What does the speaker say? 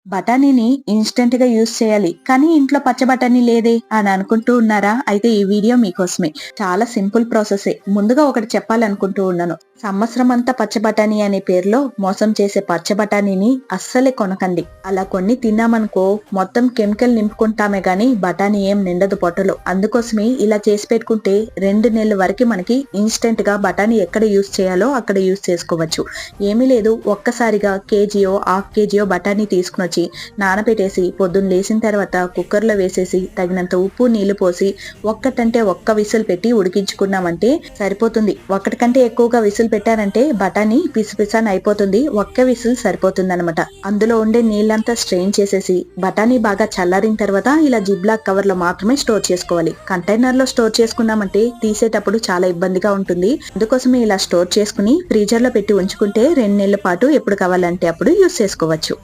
బఠానీని ఇన్‌స్టంట్ గా యూజ్ చేయాలి. కానీ ఇంట్లో పచ్చ బఠానీ లేదే అని అనుకుంటూ ఉన్నారా? అయితే ఈ వీడియో మీకోసమే. చాలా సింపుల్ ప్రాసెసే. ముందుగా ఒకటి చెప్పాలనుకుంటూ ఉన్నాను. సంవత్సరమంతా పచ్చ బఠానీ అనే పేరులో మోసం చేసే పచ్చ బఠానీని అస్సలే కొనకండి. అలా కొన్ని తిన్నామనుకో మొత్తం కెమికల్ నింపుకుంటామే గాని బఠానీ ఏం నిండదు పొట్టలో. అందుకోసమే ఇలా చేసి పెట్టుకుంటే 2 నెలల వరకు మనకి ఇన్‌స్టంట్ గా బఠానీ ఎక్కడ యూజ్ చేయాలో అక్కడ యూజ్ చేసుకోవచ్చు. ఏమీ లేదు, ఒక్కసారిగా కేజీయో, హాఫ్ కేజీయో బఠానీ తీసుకునొచ్చి నానబెట్టేసి పొద్దున్న లేసిన తర్వాత కుక్కర్లో వేసేసి తగినంత ఉప్పు నీళ్లు పోసి ఒక్కటంటే ఒక్క విసిల్ పెట్టి ఉడికించుకున్నామంటే సరిపోతుంది. ఒక్కటి కంటే ఎక్కువగా విసిల్ పెట్టారంటే బఠానీ పిసపిసాని అయిపోతుంది. ఒక్క విసిల్ సరిపోతుంది అనమాట. అందులో ఉండే నీళ్ళంతా స్ట్రెయిన్ చేసేసి బఠానీ బాగా చల్లారిన తర్వాత ఇలా జిబ్లాక్ కవర్ లో మాత్రమే స్టోర్ చేసుకోవాలి. కంటైనర్ లో స్టోర్ చేసుకున్నామంటే తీసేటప్పుడు చాలా ఇబ్బందిగా ఉంటుంది. అందుకోసమే ఇలా స్టోర్ చేసుకుని ఫ్రీజర్ లో పెట్టి ఉంచుకుంటే 2 నెలల పాటు ఎప్పుడు కావాలంటే అప్పుడు యూస్ చేసుకోవచ్చు.